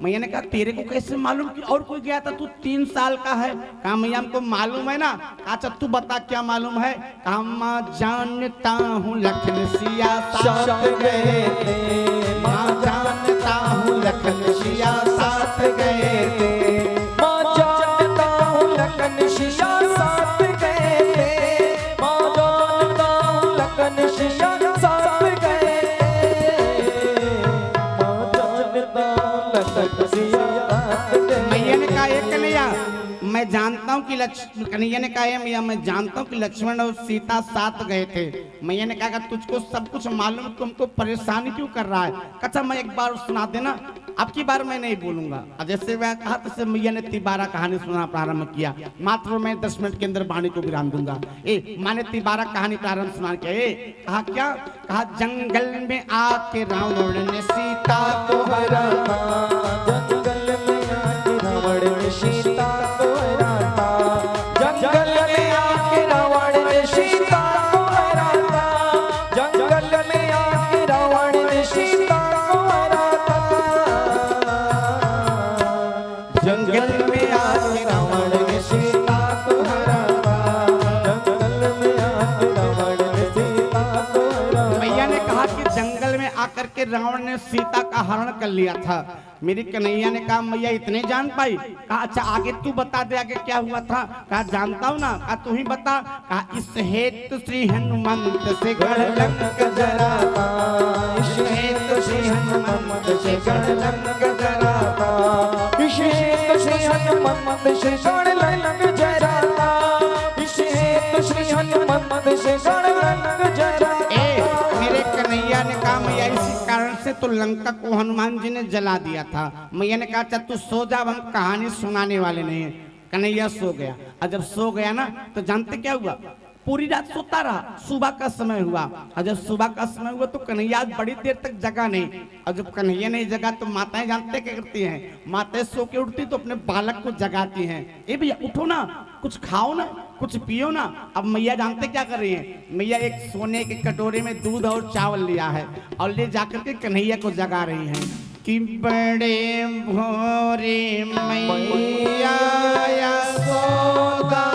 मैया ने कहा तेरे को कैसे मालूम कि और कोई गया था, तू 3 साल का है? कहा मैया हमको मालूम है ना। अच्छा तू बता क्या मालूम है? कहा माँ जानता हूँ लखन सिया साथ गए थे, माँ जानता हूँ लखन सिया साथ गए थे, माँ जानता हूँ लखन सिया साथ गए थे, माँ जानता हूँ लखन सिया साथ गए थे, माँ जानता हूँ लखन सिया साथ गए। मैया ने कहा एक कन्हैया मैं जानता हूँ कि कन्हैया ने कहा है मैया मैं जानता हूँ कि लक्ष्मण और सीता साथ गए थे। मैया ने कहा तुझको सब कुछ मालूम, तुमको परेशानी क्यों कर रहा है? अच्छा मैं एक बार सुना देना, अब की बार मैं नहीं बोलूंगा। जैसे वह कहा तैसे मैया ने 12 कहानी सुनाना प्रारंभ किया। मात्र मैं 10 मिनट के अंदर वाणी को विराम दूंगा। माने 12 कहानी प्रारंभ सुना के कहा क्या? कहा जंगल में आके रावण ने सीता को हरा, जंगल में आके रावण ने सीता को हरा, जंगल में आके रावण ने सीता को हरा, जंगल में आके रावण ने सीता को हरा, जंगल में आके रावण ने सीता को हरा, जंगल में आके रावण ने सीता को हरा। मैया ने कहा कि जंगल में आकर के रावण ने सीता का हरण कर लिया था। मेरी कन्हैया ने कहा मैया इतने जान पाई? कहा अच्छा आगे तू बता दे आगे क्या हुआ था। कहा जानता हूँ ना। कहा तू ही बता। कहा इस हेतु श्री हनुमंत से गढ़ लंक जरा, इस हेतु श्री हनुमंत से गढ़ लंक जरा, इस हेतु श्री हनुमंत से गढ़ लंक जरा, इस हेतु श्री हनुमंत से गढ़ लंक जरा। मेरे कन्हैया ने कहा मैया इसी कारण से तो लंका को हनुमान जी ने जला दिया था। मैया ने कहा तू सो जा, हम कहानी सुनाने वाले नहीं है। कन्हैया सो गया। और जब सो गया ना तो जानते क्या हुआ? पूरी रात सोता रहा। सुबह का समय हुआ और जब सुबह का समय हुआ तो कन्हैया बड़ी देर तक जगा नहीं। और जब कन्हैया नहीं जगा तो माताएं जानते क्या करती हैं? माताएं सो के उठती तो अपने बालक को जगाती हैं, ए भैया उठो ना, कुछ खाओ ना, कुछ पियो ना। अब मैया जानते क्या कर रही हैं? मैया एक सोने के कटोरे में दूध और चावल लिया है और ले जाकर के कन्हैया को जगा रही हैं कि बड़े भोरे मैया यशोदा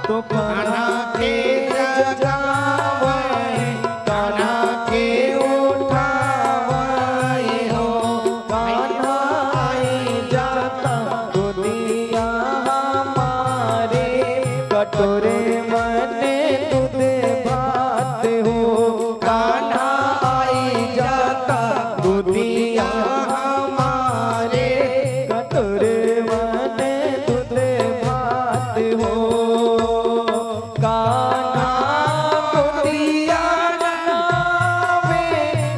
तो कान्हा के जगावे, कान्हा के उठावे हो, कान्हा आई जाता दुनिया हमारे, कटोरे मने दूध भात हो, कान्हा आई जाता दुनिया हमारे, कटोरे मने दूध भात हो, कान्हा दुनिया गावे,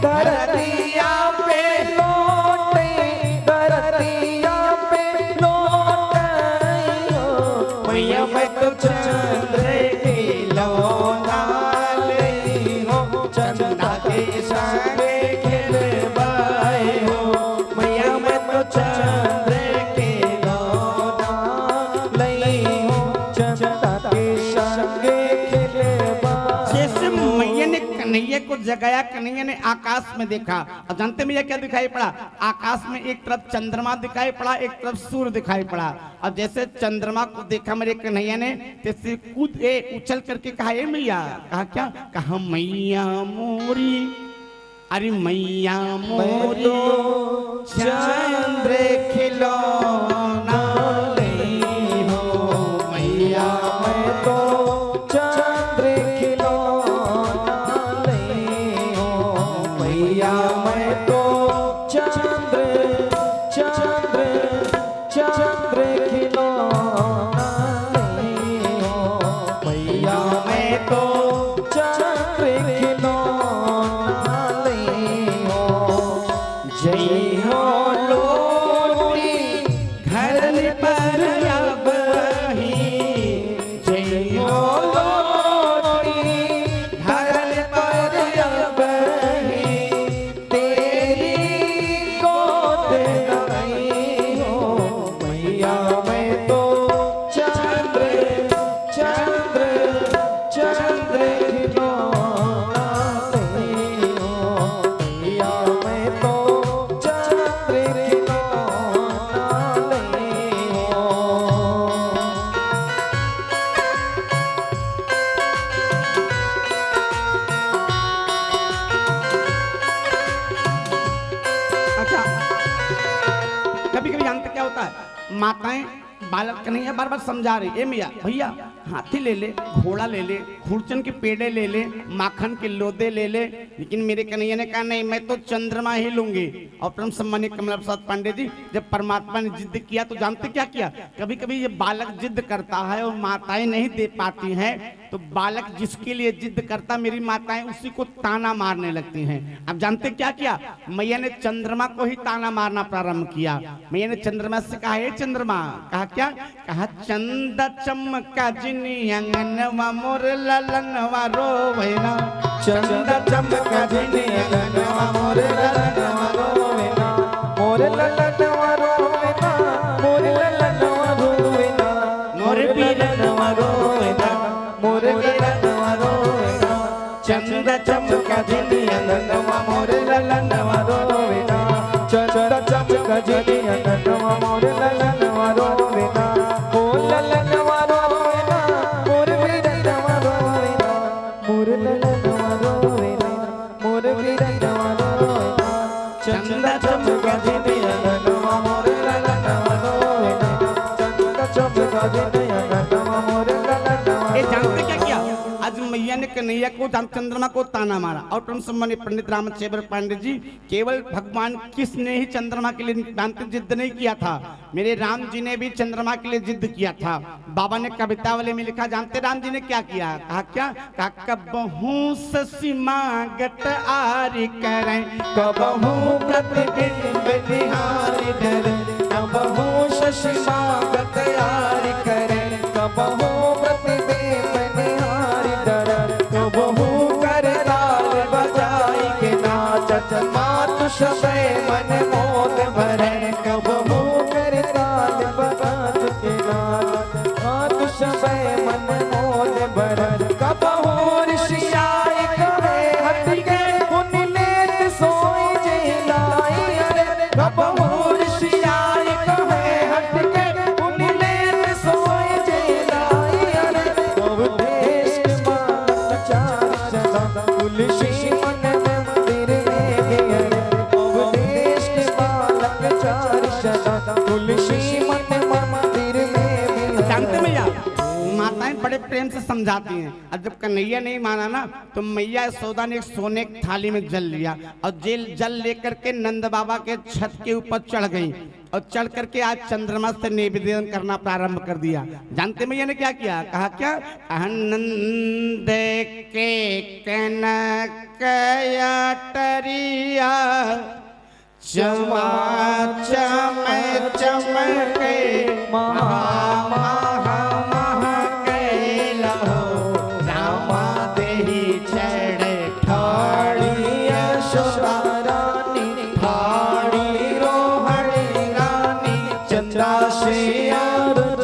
धरतिया पे लौटे, धरतिया पे लौटे हो, मैया मैं तो चंद्र की लौना ली हो, चंदा के संगे खेलवाए हो, मैया मैं तो चंद्र की लौना लई हो, चंदा के संगे खेलवाए। जैसे मैया ने कन्हैया को जगाया, कन्हैया ने आकाश में देखा और जानते मैया क्या दिखाई पड़ा? आकाश में एक तरफ चंद्रमा दिखाई पड़ा, एक तरफ सूर्य दिखाई पड़ा। और जैसे चंद्रमा को देखा मेरे कन्हैया ने तैसे कूद उछल करके कहा ए मैया। कहा क्या? कहा मैया मोरी, अरे मैया मोरी चंद्र खिलौना ली हो, मैया मैं तो चंद्र खिलौना लई हो, मैया मैं तो चंद्र चंद्र चंद्र खिलौना लई हो, मैया मैं तो चंद्र खिलौना लई हो। जय हो लोटी घर पर अब ही, जय हो लोटी घर पर अब ही, तेरी गोद माताएं बालक कन्हैया बार बार समझा रही, ए मैया भैया हाथी ले ले, घोड़ा ले ले, खुरचन के पेड़े ले ले, माखन के लोदे ले ले, लेकिन मेरे कन्हैया ने कहा नहीं, मैं तो चंद्रमा ही लूंगी। और परम सम्मानित कमला प्रसाद पांडे जी, जब परमात्मा ने जिद किया तो जानते क्या किया, कभी कभी ये बालक जिद करता है और माताएं नहीं दे पाती हैं, तो बालक जिसके लिए जिद करता मेरी माताएं उसी को ताना मारने लगती हैं। अब जानते क्या किया, मैया ने चंद्रमा को ही ताना मारना प्रारंभ किया। मैया ने चंद्रमा से कहा, हे चंद्रमा, कहा क्या, कहा चंद चमका जिनी अंगनवा मोर ललनवा रोवेना, चंद चमका जिनी अंगनवा मोर ललनवा रोवेना, मोर ललनवा रोवेना, मोर ललनवा रोवेना, मोर बीरनवा रोवेना, मोर बीरनवा रोवेना, चंद चमका जिनी अंगनवा मोर ललनवा रोवेना, चंद चमका जिनी अंगनवा मोर ललनवा रोवेना, मोर ललनवा रोवेना, मोर बीरनवा रोवेना, मोर ललनवा रोवेना, मोर बीरनवा रोवेना, चंद चमका जिनी अंगनवा मोर ललनवा रोवेना, चंद चमका जिनी अंगनवा मोर ललनवा। ये जानते क्या किया, आज मैया ने कन्हैया को चंद्रमा को ताना मारा। और परम सम्मानित पंडित रामचंद्र पांडे जी, केवल भगवान कृष्ण ने ही चंद्रमा के लिए जानते जिद नहीं किया था, मेरे राम जी ने भी चंद्रमा के लिए जिद किया था। बाबा ने कविता वाले में लिखा, जानते राम जी ने क्या किया, कहा क्या, कहा कबहू ससीमागत आरि करें, कबहू प्रतिबिंब निहारि डरे, कबहू ससीमागत आरि करें, कबहू प्रतिबिंब निहारि डरे, कबहू करताल बजाई के नाचत मातु सबे मन मोद भरे, कबहू करताल बजात के नाचत मातु सबे मन मोद भरे, कबहू ऋषियाई कहे हट के मुनि लेत सोई जिलाई अरे, कबहू ऋषियाई कहे हट के मुनि लेत सोई जिलाई अरे, उपदेश के बालक चार सदा तुलसी मन मंदिर में अरे, उपदेश के बालक चार सदा तुलसी मन मंदिर में। जानते भैया माताएं बड़े प्रेम से समझाती हैं। और जब कन्हैया नहीं माना ना, तो मैया यशोदा ने एक सोने की थाली में जल लिया और जल लेकर के नंद बाबा के छत के ऊपर चढ़ गई और चढ़ करके आज चंद्रमा से निवेदन करना प्रारंभ कर दिया। जानते मैया ने क्या किया, कहा क्या, कहा नंद के कनक अटरिया चमा चम चमके महा महा महके लहो, रामा देहि चढ़े ठाड़ी यशोदा रानी, ठाड़ी रोहणी रानी, चंदा से आरज़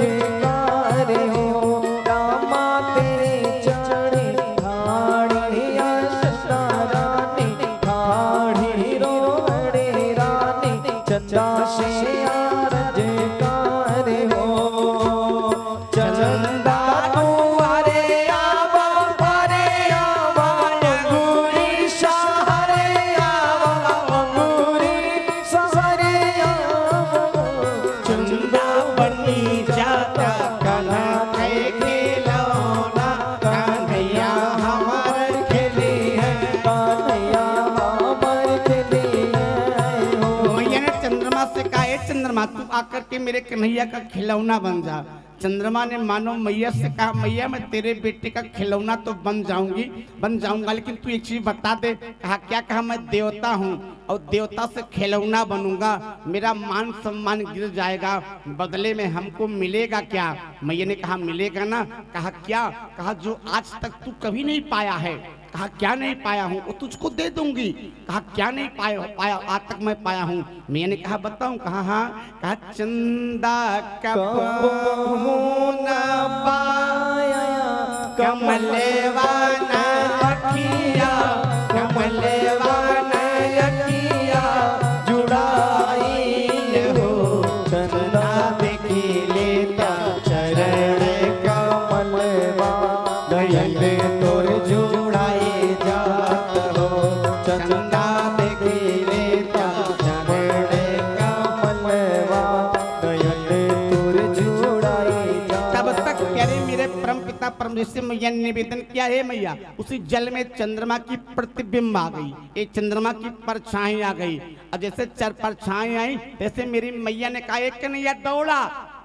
हो, रामा तेरी चढ़ी ठाड़ी यशोदा रानी, ठाड़ी रोहणी रानी, चंदा से आरज़ हो, चंदा तुम्हारे आवा अंगूरी सहारे आवा, अंगूरी सहारे आवा, चंदा बनी जाता कन्हा के खिलौना, कन्हैया हमार खेली है, कन्हैया हमार खेली है हो। मैया ने चंद्रमा से कहा, ए चंद्रमा तू आकर के मेरे कन्हैया का खिलौना बन जा। चंद्रमा ने मानो मैया से कहा, मैया मैं तेरे बेटे का खिलौना तो बन जाऊंगा, लेकिन तू एक चीज बता दे। कहा क्या, कहा मैं देवता हूँ और देवता से खिलौना बनूंगा, मेरा मान सम्मान गिर जाएगा, बदले में हमको मिलेगा क्या। मैया ने कहा मिलेगा ना। कहा क्या, कहा जो आज तक तू कभी नहीं पाया है। कहा क्या नहीं पाया हूँ, वो तुझको दे दूंगी। कहा क्या नहीं पाया आज तक मैं पाया हूँ। मैंने कहा बताऊं। कहा हाँ। कहा चंदा कबहू न पाया, कमलेवाना अखिया, कमलेवाना अखिया जुड़ाई हो, चंदा देखी लेता चरण कमलवा, नयन तोर जुड़ाई जात हो, चंदा देखी लेता चरण कमलवा, नयन जैसे मैया ने निवेदन किया है मैया, उसी जल में चंद्रमा की प्रतिबिंब आ गई, एक चंद्रमा की परछाई आ गई। और जैसे परछाई आई जैसे मेरी मैया ने कहा एक कन्हैया दौड़ा।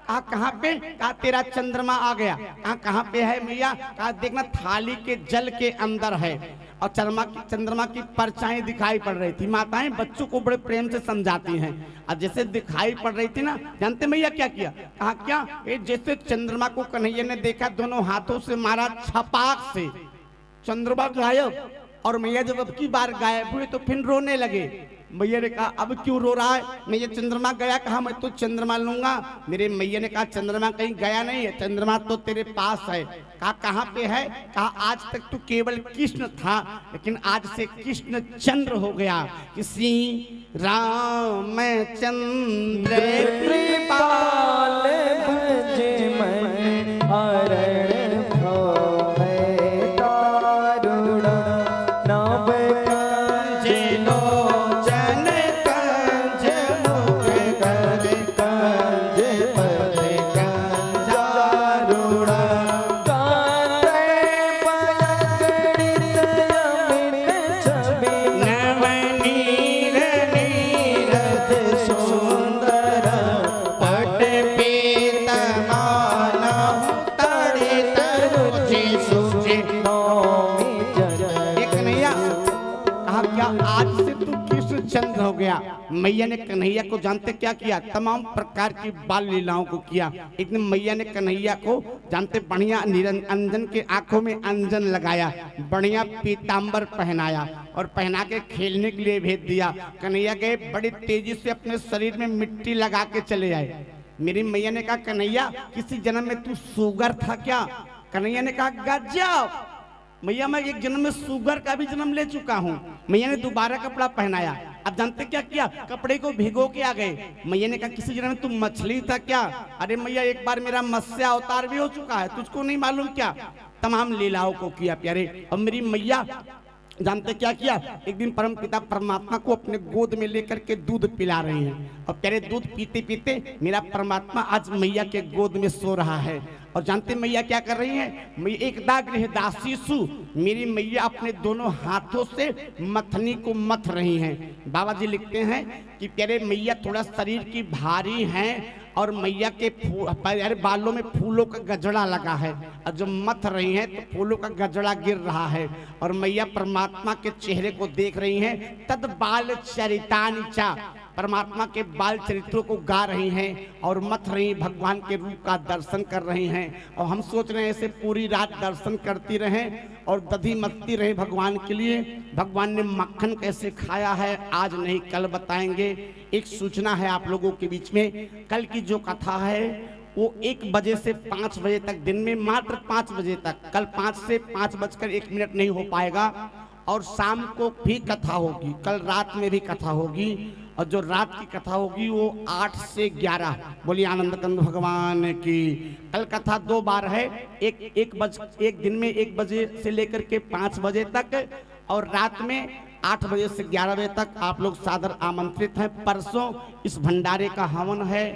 कहा कहाँ पे? कहा तेरा चंद्रमा आ गया। कहा कहाँ पे है मैया? कहा देखना थाली के जल के अंदर है। और चंद्रमा की परछाई दिखाई पड़ रही थी। माताएं बच्चों को बड़े प्रेम से समझाती हैं। और जैसे दिखाई पड़ रही थी ना, जानते मैया क्या किया? कहा क्या? जैसे चंद्रमा को कन्हैया ने देखा, दोनों हाथों से मारा, छपाक से चंद्रमा गायब। और मैया जब अब की बार गायब हुए तो फिर रोने लगे। मैया ने कहा अब क्यों रो रहा है? मैया चंद्रमा गया। कहा मैं तो चंद्रमा लूंगा। मेरे मैया ने कहा चंद्रमा कहीं गया नहीं है, चंद्रमा तो तेरे पास है। कहा कहाँ पे है? कहा आज तक तू केवल कृष्ण था, लेकिन आज से कृष्ण चंद्र हो गया। किसी राम चंद्र कृपाल भजे मैं हरण भव में दारुण नव जिलो जन कंज मुख कर कंज पद कंजारुण कांते पलकड़ित अमित छवि नवनीर नीरज सुंदर पट पीतमान तड़ित रुचि सुचि नौमी जन एक कन्हैया कहा क्या आज से तू कृष्ण चंद्र हो गया। मैया ने कन्हैया को जानते क्या किया? तमाम प्रकार की बाल लीलाओं को किया। एक दिन मैया ने कन्हैया को जानते बढ़िया अंजन के आंखों में अंजन लगाया, बढ़िया पीतांबर पहनाया और पहना के खेलने के लिए भेज दिया। कन्हैया गए, बड़ी तेजी से अपने शरीर में मिट्टी लगा के चले आए। मेरी मैया ने कहा कन्हैया किसी जन्म में तू सुगर था क्या? कन्हैया ने कहा गजब मैया, मैं एक जन्म में सुगर का भी जन्म ले चुका हूँ। मैया ने दोबारा कपड़ा पहनाया। अब जानते क्या किया? कपड़े को भिगो के आ गए। मैया ने कहा किसी जन्म में तू मछली था क्या? अरे मैया एक बार मेरा मत्स्य अवतार भी हो चुका है, तुझको नहीं मालूम क्या? तमाम लीलाओं को किया प्यारे। और मेरी मैया जानते क्या किया? एक दिन परम पिता परमात्मा को अपने गोद में लेकर के दूध पिला रही हैं। और प्यारे दूध पीते पीते मेरा परमात्मा आज मैया के गोद में सो रहा है। और जानते मैया क्या कर रही हैं? मैया एक गृह दासीसु मेरी मैया अपने दोनों हाथों से मथनी को मथ रही हैं। बाबा जी लिखते हैं कि प्यारे मैया थोड़ा शरीर की भारी हैं और मैया के बालों में फूलों का गजड़ा लगा है। और जो मथ रही हैं तो फूलों का गजड़ा गिर रहा है। और मैया परमात्मा के चेहरे को देख रही हैं। तद बाल चरितानिचा परमात्मा के बाल चरित्रों को गा रही हैं और मथ रही भगवान के रूप का दर्शन कर रही हैं। और हम सोच रहे हैं ऐसे पूरी रात दर्शन करती रहें और दधी मथती रहे भगवान के लिए। भगवान ने मक्खन कैसे खाया है आज नहीं कल बताएंगे। एक सूचना है आप लोगों के बीच में, कल की जो कथा है वो 1 बजे से 5 बजे तक, दिन में मात्र 5 बजे तक, कल 5 से 5:01 नहीं हो पाएगा। और शाम को भी कथा होगी, कल रात में भी कथा होगी। और जो रात की कथा होगी वो 8 से 11। बोलिए आनंद कंद भगवान की। कल कथा 2 बार है, एक दिन में 1 बजे से लेकर के 5 बजे तक और रात में 8 बजे से 11 बजे तक आप लोग सादर आमंत्रित हैं। परसों इस भंडारे का हवन है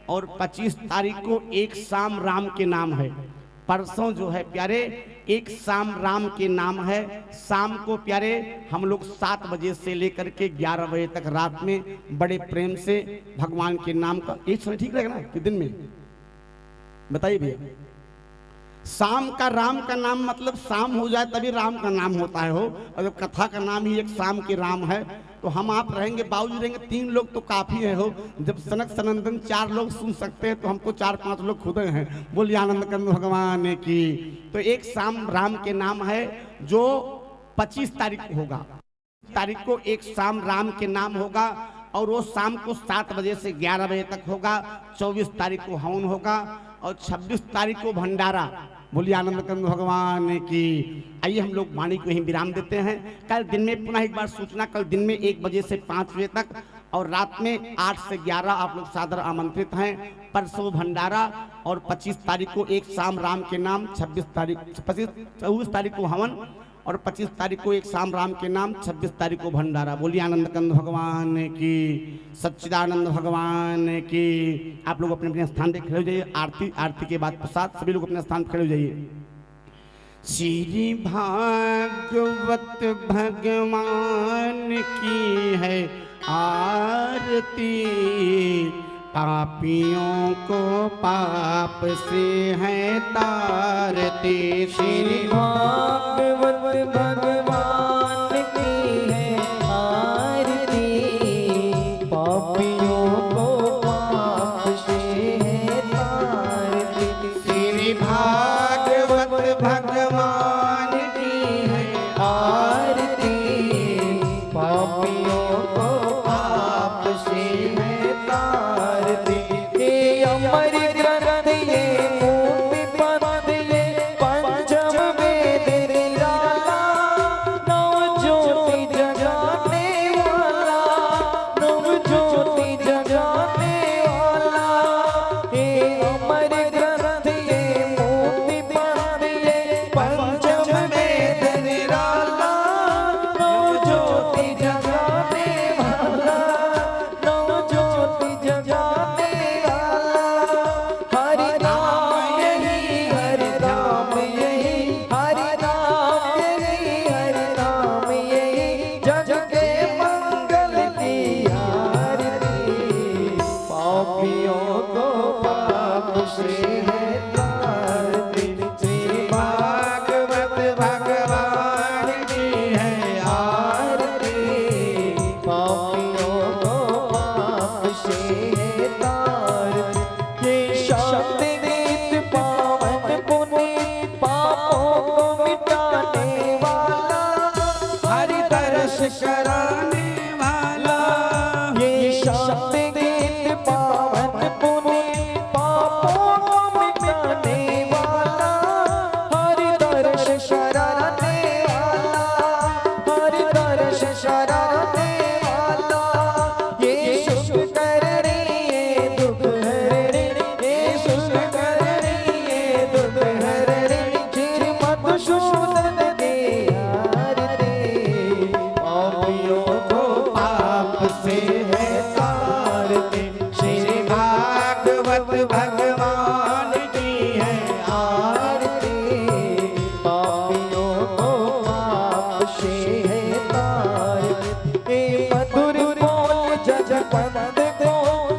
और 25 तारीख को एक शाम राम के नाम है। परसों जो है प्यारे एक शाम राम के नाम है। शाम को प्यारे हम लोग 7 बजे से लेकर के 11 बजे तक रात में बड़े प्रेम से भगवान के नाम का, एक समय ठीक रहेगा ना कि दिन में? बताइए भैया। शाम का राम का नाम मतलब शाम हो जाए तभी राम का नाम होता है हो। और जब कथा का नाम ही एक शाम के राम है तो हम आप रहेंगे, बाबूजी रहेंगे, 3 लोग तो काफी है हो। जब सनक सनंदन 4 लोग सुन सकते हैं तो हमको 4-5 लोग खुद हैं। बोलिए आनंद कंद भगवान की। तो एक शाम राम के नाम है जो 25 तारीख को होगा। तारीख को एक शाम राम के नाम होगा और वो शाम को 7 बजे से 11 बजे तक होगा। 24 तारीख को हवन होगा और 26 तारीख को भंडारा। बोलिए आनंद कंद भगवान की। आइए हम लोग वाणी को यहीं विराम देते हैं। कल दिन में पुनः एक बार सूचना, कल दिन में 1 बजे से 5 बजे तक और रात में 8 से 11 आप लोग सादर आमंत्रित हैं। परसों भंडारा और 25 तारीख को एक शाम राम के नाम, 24 तारीख को हवन और 25 तारीख को एक शाम राम के नाम, 26 तारीख को भंडारा। बोलिए आनंद कंद भगवान की, सच्चिदानंद भगवान की। आप लोग अपने अपने स्थान पे खड़े हो जाइए। आरती के बाद प्रसाद, सभी लोग अपने स्थान पे खड़े हो जाइए। श्री भागवत भगवान की है आरती, पापियों को पाप से है तारती। श्री भागवत भगवान की है आरती, पापियों को पाप से है तारती। श्री भागवत भगवान की है आरती, पापियों को पाप से है तारती। ये अमर ग्रंथ ये मूर्ति पंथ ये पंचम वेद निराला, नव ज्योति जगाने वाला, नव ज्योति जगाने वाला। ये अमर ग्रंथ ये मूर्ति पंथ ये पंचम वेद निराला, नव ज्योति जगाने वाला, नव ज्योति जगाने वाला। हरि नाम यही, हरि नाम यही, हरि नाम यही, हरि नाम यही, जग के मंगल की आरती। पापियों को पाप से है तारती। श्री भागवत भगवान की है आरती, पापियों को पाप से है तारती। ये शब्द गीत पावन पुनीत, पापों को मिटाने वाला, हरि दर्श कराने वाला। ये शब्द गीत पावन पुनीत, पापों को मिटाने वाला, हरि दर्श शराने वाला, हरि दर्श शराने वाला। ये सुख करणी ये दुख हरणी, ये सुख करणी ये दुख हरणी, श्री मधुसूदन दे आरती। पापियों को पाप से है तारती। श्री भागवत भगवान की है आरती, पापियों को पाप से है तारती। ए मधुर बोल जग पंथ को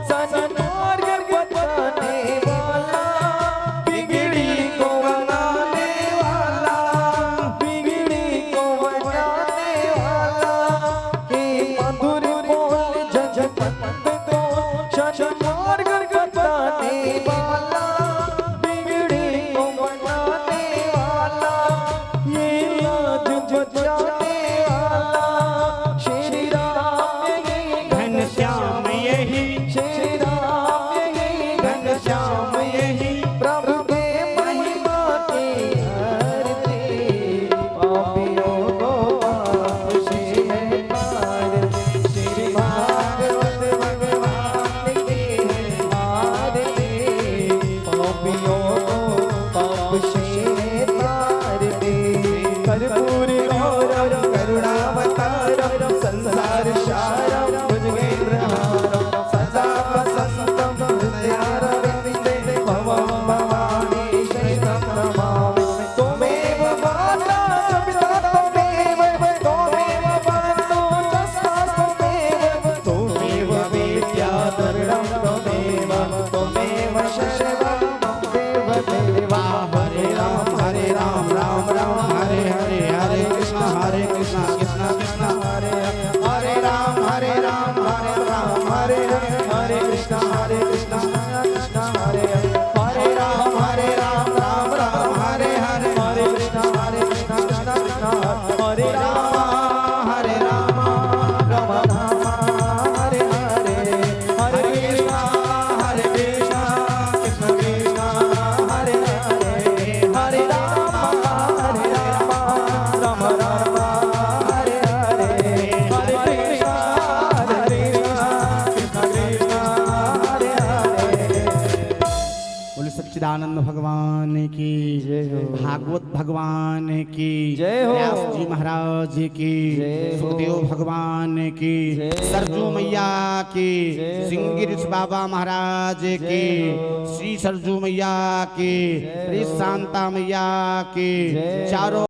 सन्मार्ग बताने वाला, बिगड़ी को बनाने वाला, बिगड़ी को बनाने वाला। ए मधुर बोल जग पंथ को सन्मार्ग बताने वाला, बिगड़ी को बनाने वाला, ये लाज बचाने वाला। श्री राम यही, घनश्याम यही सच्चिदानंद भगवान की जय हो। भागवत भगवान की जय हो। व्यास जी महाराज की जय हो। सुखदेव भगवान की जय हो। सरजू मैया की जय हो। सिंगिरिस बाबा महाराज की जय हो। श्री सरजू मैया की जय श्री हो। शांता मैया की जय हो। चारों